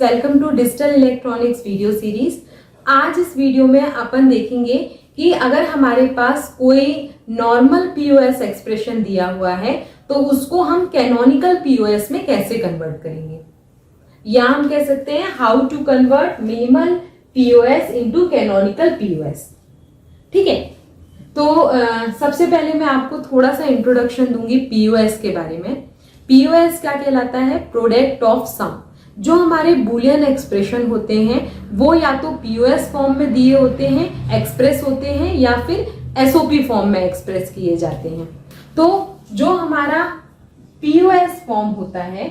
Welcome to digital electronics video series. आज इस video में अपन देखेंगे कि अगर हमारे पास कोई नॉर्मल पीओएस एक्सप्रेशन दिया हुआ है तो उसको हम कैनोनिकल पीओएस में कैसे कन्वर्ट करेंगे, या हम कह सकते हैं how to convert minimal POS into canonical POS. ठीक है, तो सबसे पहले मैं आपको थोड़ा सा इंट्रोडक्शन दूंगी पीओएस के बारे में। पीओएस क्या कहलाता है? Product of some. जो हमारे बूलियन एक्सप्रेशन होते हैं वो या तो पीओएस फॉर्म में दिए होते हैं, एक्सप्रेस होते हैं, या फिर एसओपी फॉर्म में एक्सप्रेस किए जाते हैं। तो जो हमारा पीओएस फॉर्म होता है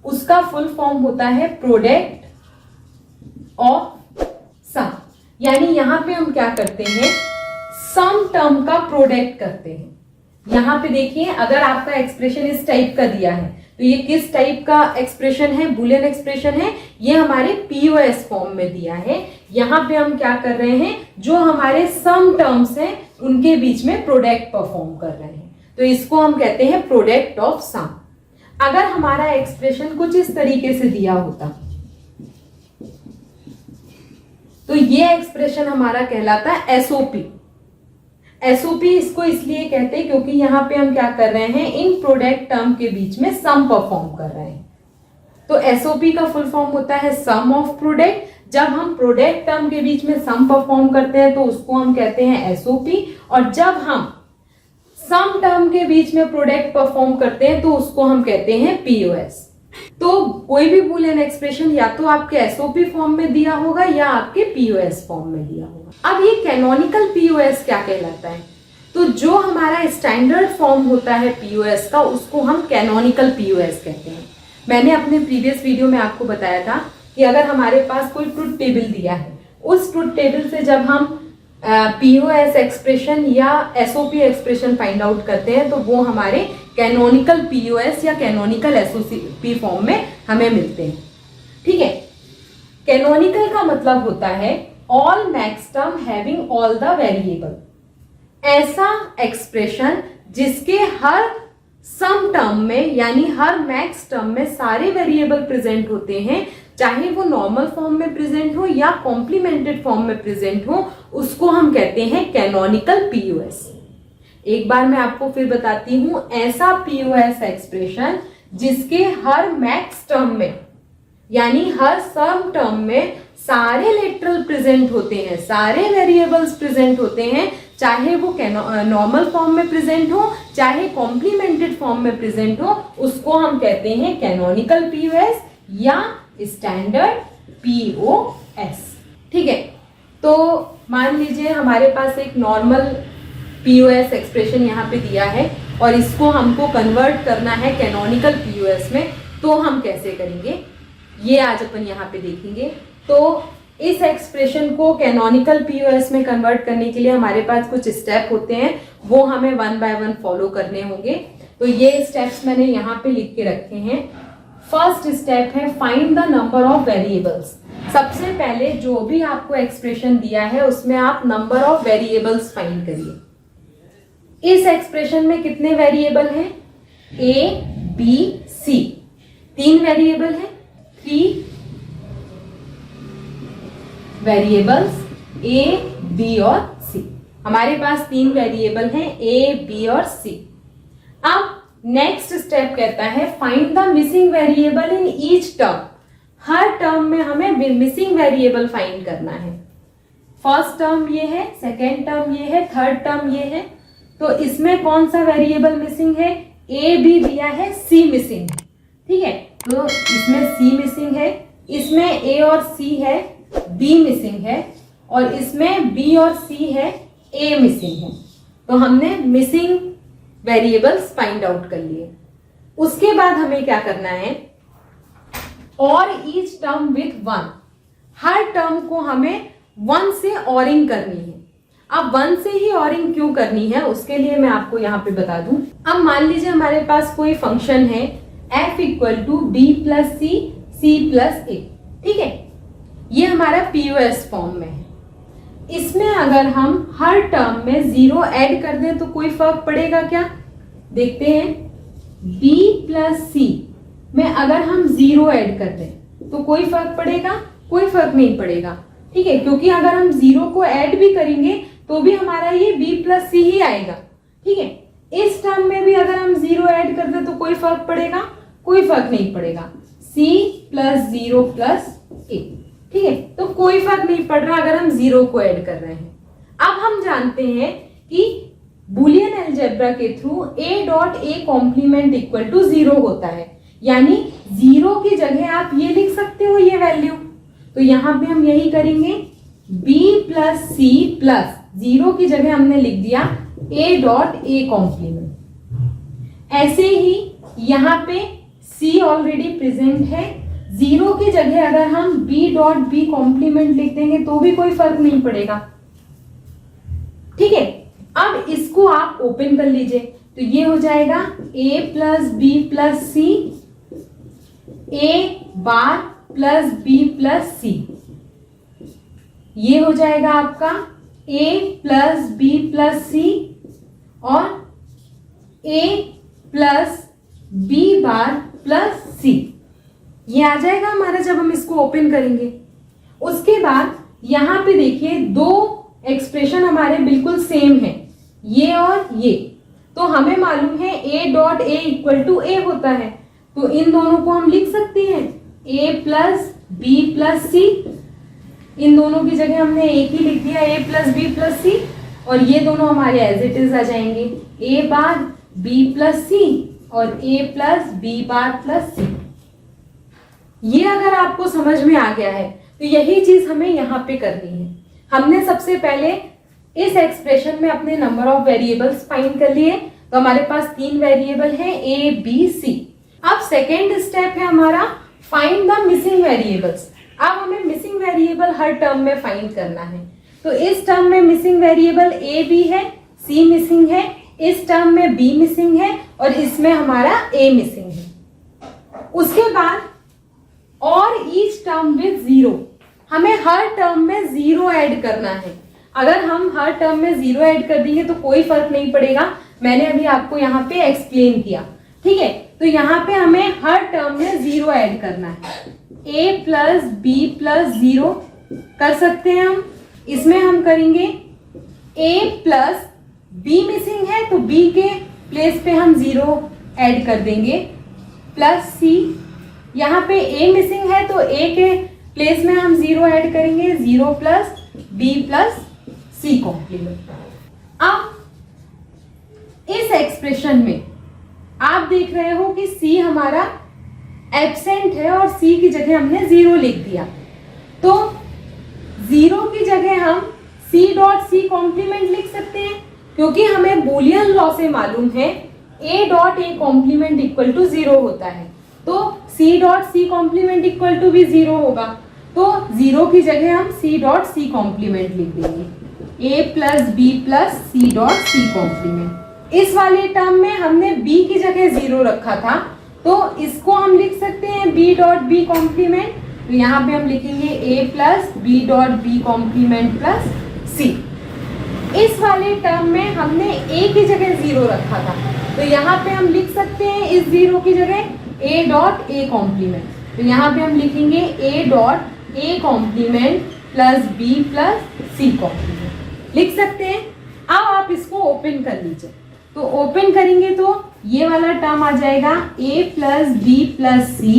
उसका फुल फॉर्म होता है प्रोडक्ट ऑफ सम। यानी यहां पे हम क्या करते हैं, सम टर्म का प्रोडक्ट करते हैं। यहां पे देखिए, अगर आपका एक्सप्रेशन इस टाइप का दिया है तो ये किस टाइप का एक्सप्रेशन है? बूलियन एक्सप्रेशन है। ये हमारे पीओएस फॉर्म में दिया है। यहां पे हम क्या कर रहे हैं, जो हमारे सम टर्म्स हैं उनके बीच में प्रोडक्ट परफॉर्म कर रहे हैं, तो इसको हम कहते हैं प्रोडक्ट ऑफ सम। अगर हमारा एक्सप्रेशन कुछ इस तरीके से दिया होता तो ये एक्सप्रेशन हमारा कहलाता है एसओपी। एसओपी इसको इसलिए कहते हैं क्योंकि यहां पे हम क्या कर रहे हैं, इन प्रोडक्ट टर्म के बीच में सम परफॉर्म कर रहे हैं। तो एसओपी का फुल फॉर्म होता है सम ऑफ प्रोडक्ट। जब हम प्रोडक्ट टर्म के बीच में सम परफॉर्म करते हैं तो उसको हम कहते हैं एसओपी, और जब हम सम टर्म के बीच में प्रोडक्ट परफॉर्म करते हैं तो उसको हम कहते हैं पीओएस। तो कोई भी बूलियन एक्सप्रेशन या तो आपके एसओपी फॉर्म में दिया होगा या आपके पीओएस फॉर्म में दिया होगा। अब ये कैनोनिकल पीओएस क्या कहलाता है? तो जो हमारा स्टैंडर्ड फॉर्म होता है पीओएस का उसको हम कैनोनिकल पीओएस कहते हैं। मैंने अपने प्रीवियस वीडियो में आपको बताया था कि अगर हमारे पास कोई ट्रुथ टेबल दिया है, उस ट्रुथ टेबल से जब हम पीओएस एक्सप्रेशन या एसओपी एक्सप्रेशन फाइंड आउट करते हैं तो वो हमारे कैनोनिकल पीओएस या कैनोनिकल एसओपी फॉर्म में हमें मिलते हैं। ठीक है, कैनोनिकल का मतलब होता है all max term having all the variable. ऐसा एक्सप्रेशन जिसके हर सम टर्म में यानी हर मैक्स टर्म में सारे वेरिएबल प्रेजेंट होते हैं, चाहे वो नॉर्मल फॉर्म में प्रेजेंट हो या कॉम्प्लीमेंटेड फॉर्म में प्रेजेंट हो, उसको हम कहते हैं कैनोनिकल पीओएस। एक बार मैं आपको फिर बताती हूं, ऐसा पीओएस एक्सप्रेशन जिसके हर मैक्स टर्म में यानी हर सम टर्म में सारे लिटरल प्रेजेंट होते हैं, सारे वेरिएबल्स प्रेजेंट होते हैं, चाहे वो नॉर्मल फॉर्म में प्रेजेंट हो चाहे कॉम्प्लीमेंटेड फॉर्म में प्रेजेंट हो, उसको हम कहते हैं कैनोनिकल पीओएस या स्टैंडर्ड पीओएस। ठीक है, तो मान लीजिए हमारे पास एक नॉर्मल पीओएस एक्सप्रेशन यहाँ पे दिया है और इसको हमको कन्वर्ट करना है कैनोनिकल पीओएस में, तो हम कैसे करेंगे ये आज अपन यहाँ पे देखेंगे। तो इस एक्सप्रेशन को कैनोनिकल पीओएस में कन्वर्ट करने के लिए हमारे पास कुछ स्टेप होते हैं, वो हमें वन बाय वन फॉलो करने होंगे। तो ये स्टेप्स मैंने यहाँ पे लिख के रखे हैं। फर्स्ट स्टेप है find the number of variables. सबसे पहले जो भी आपको एक्सप्रेशन दिया है उसमें आप नंबर ऑफ वेरिएबल्स फाइंड करिए। इस एक्सप्रेशन में कितने वेरिएबल हैं? ए, बी, सी। 3 वेरिएबल हैं, 3 वेरिएबल्स ए, बी और सी। हमारे पास 3 वेरिएबल हैं, ए, बी और सी। अब नेक्स्ट स्टेप कहता है find the missing variable in each term. Her term में हमें मिसिंग वेरिएबल फाइंड करना है। फर्स्ट टर्म ये है, सेकेंड टर्म ये है, थर्ड टर्म ये है। तो इसमें कौन सा वेरिएबल मिसिंग है? ए भी दिया है, सी मिसिंग है। ठीक है, तो इसमें सी मिसिंग है, इसमें ए और सी है, बी मिसिंग है, और इसमें बी और सी है, ए मिसिंग है। तो हमने मिसिंग वेरिएबल्स फाइंड आउट कर लिए। उसके बाद हमें क्या करना है, और each term with 1। Her term को हमें 1 से ऑरिंग करनी है। अब 1 से ही ऑरिंग क्यों करनी है उसके लिए मैं आपको यहाँ पे बता दूं। अब मान लीजिए हमारे पास कोई फंक्शन है f equal to B plus C, C plus A. ठीक है, ये हमारा पीओएस फॉर्म में है। इसमें अगर हम हर टर्म में 0 ऐड कर दें तो कोई फर्क पड़ेगा क्या? देखते हैं। b प्लस सी में अगर हम 0 ऐड कर दें तो कोई फर्क पड़ेगा? कोई फर्क नहीं पड़ेगा, ठीक है, क्योंकि अगर हम 0 को ऐड भी करेंगे तो भी हमारा ये b प्लस सी ही आएगा, ठीक है। इस टर्म में भी अगर हम 0 ऐड कर दे तो कोई फर्क पड़ेगा? कोई फर्क नहीं पड़ेगा, c प्लस 0 प्लस a, ठीक है। तो कोई फर्क नहीं पड़ रहा अगर हम 0 को ऐड कर रहे हैं। अब हम जानते हैं कि बुलियन अलजेब्रा के through a dot a complement equal to 0 होता है, यानी 0 की जगह आप ये लिख सकते हो ये वैल्यू। तो यहां पे हम यही करेंगे, b प्लस सी प्लस 0 की जगह हमने लिख दिया a डॉट a कॉम्प्लीमेंट। ऐसे ही यहां पे c ऑलरेडी प्रेजेंट है, 0 की जगह अगर हम b डॉट b कॉम्प्लीमेंट लिख देंगे तो भी कोई फर्क नहीं पड़ेगा, ठीक है। अब इसको आप ओपन कर लीजिए, तो ये हो जाएगा a plus B plus C, a bar plus b plus C, ये हो जाएगा आपका a plus b plus C और a plus b bar plus C, ये आ जाएगा हमारा जब हम इसको ओपन करेंगे। उसके बाद यहां पे देखिए दो एक्सप्रेशन हमारे बिल्कुल सेम है, ये और ये। तो हमें मालूम है a dot a equal to a होता है, तो इन दोनों को हम लिख सकते हैं a प्लस बी प्लस सी। इन दोनों की जगह हमने एक ही लिख दिया a plus B plus C, और ये दोनों हमारे एज इट इज आ जाएंगे a bar b plus C और a plus B bar plus C. ये अगर आपको समझ में आ गया है तो यही चीज हमें यहाँ पे करनी है। हमने सबसे पहले इस एक्सप्रेशन में अपने नंबर ऑफ वेरिएबल्स फाइंड कर लिए, तो हमारे पास 3 वेरिएबल हैं a b c। अब सेकेंड स्टेप है हमारा फाइंड द मिसिंग वेरिएबल्स। अब हमें मिसिंग वेरिएबल हर टर्म में फाइंड करना है। तो इस टर्म में मिसिंग वेरिएबल a b है, c मिसिंग है, इस टर्म में b मिसिंग है और इसमें हमारा a मिसिंग है। उसके बाद और ईच टर्म विद 0, हमें हर टर्म में 0 ऐड करना है। अगर हम हर टर्म में 0 ऐड कर देंगे तो कोई फर्क नहीं पड़ेगा, मैंने अभी आपको यहाँ पे एक्सप्लेन किया, ठीक है। तो यहाँ पे हमें हर टर्म में 0 ऐड करना है। a प्लस बी प्लस 0 कर सकते हैं हम, इसमें हम करेंगे a प्लस b मिसिंग है तो b के प्लेस पे हम 0 ऐड कर देंगे, प्लस c। यहाँ पे a मिसिंग है तो a के प्लेस में हम 0 ऐड करेंगे, 0 plus b plus c complement. अब इस एक्सप्रेशन में आप देख रहे हो कि c हमारा एब्सेंट है और c की जगह हमने 0 लिख दिया, तो 0 की जगह हम c डॉट c कॉम्प्लीमेंट लिख सकते हैं, क्योंकि हमें बूलियन लॉ से मालूम है a dot a complement equal to 0 होता है, तो c dot c complement equal to भी 0 होगा। तो 0 की जगह हम c डॉट c कॉम्प्लीमेंट लिख देंगे, a plus B plus c dot c complement. इस वाले टर्म में हमने b की जगह 0 रखा था, तो इसको हम लिख सकते हैं b डॉट b कॉम्प्लीमेंट। तो यहाँ पे हम लिखेंगे a plus b dot b complement plus c। इस वाले टर्म में हमने a की जगह 0 रखा था, तो यहाँ पे हम लिख सकते हैं इस 0 की जगह a डॉट a कॉम्प्लीमेंट। तो यहाँ पे हम लिखेंगे a dot a complement plus b plus c complement लिख सकते हैं। अब आप इसको ओपन कर लीजिए, तो ओपन करेंगे तो ये वाला टर्म आ जाएगा a plus B plus C,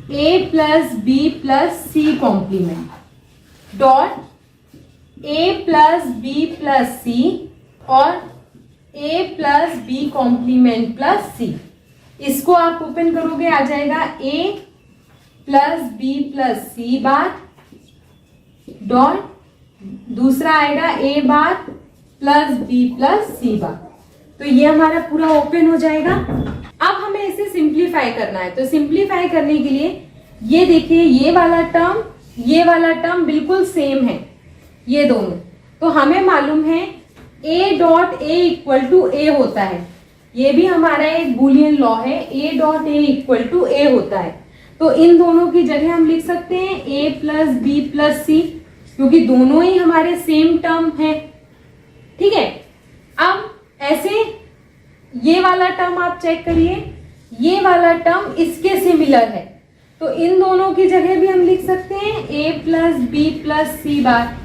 a plus B plus C complement dot a plus B plus C और a plus B complement plus C. इसको आप ओपन करोगे आ जाएगा a plus B plus C bar dot दूसरा आएगा a bar plus B plus C bar. तो ये हमारा पूरा ओपन हो जाएगा। अब हमें इसे सिंप्लीफाई करना है, तो सिंप्लीफाई करने के लिए ये देखिए ये वाला टर्म बिल्कुल सेम है, ये दोनों। तो हमें मालूम है a dot a equal to a होता है, ये भी हमारा एक बूलियन लॉ है, a dot a equal to a होता है। तो इन दोनों की जगह हम लिख सकते हैं a प्लस बी प्लस सी, क्योंकि दोनों ही हमारे सेम टर्म है, ठीक है। अब ऐसे ये वाला टर्म आप चेक करिए, ये वाला टर्म इसके सिमिलर है, तो इन दोनों की जगह भी हम लिख सकते हैं a plus B plus C बार।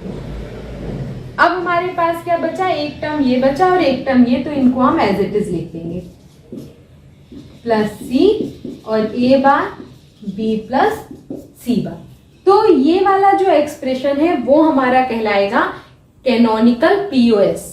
अब हमारे पास क्या बचा, एक टर्म ये बचा और एक टर्म ये, तो इनको हम एज इट इज लिख देंगे प्लस सी और ए बार बी प्लस सी बार। तो ये वाला जो एक्सप्रेशन है वो हमारा कहलाएगा कैनोनिकल पीओएस।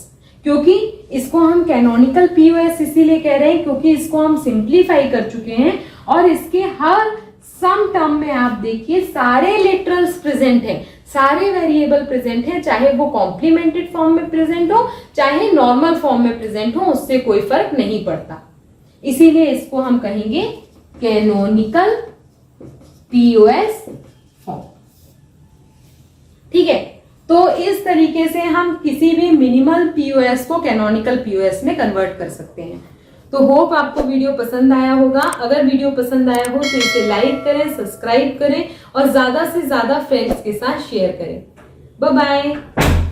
क्योंकि इसको हम कैनोनिकल पीओएस इसीलिए कह रहे हैं क्योंकि इसको हम सिंप्लीफाई कर चुके हैं और इसके हर सम टर्म में आप देखिए सारे लिटरल्स प्रेजेंट हैं, सारे वेरिएबल प्रेजेंट हैं, चाहे वो कॉम्प्लीमेंटेड फॉर्म में प्रेजेंट हो चाहे नॉर्मल फॉर्म में प्रेजेंट हो, उससे कोई फर्क नहीं पड़ता। इसीलिए इसको हम कहेंगे कैनोनिकल पीओएस फॉर्म। ठीक है, तो इस तरीके से हम किसी भी मिनिमल पीओएस को कैनोनिकल पीओएस में कन्वर्ट कर सकते हैं। तो होप आपको वीडियो पसंद आया होगा। अगर वीडियो पसंद आया हो तो इसे लाइक करें, सब्सक्राइब करें और ज्यादा से ज्यादा फ्रेंड्स के साथ शेयर करें। Bye bye.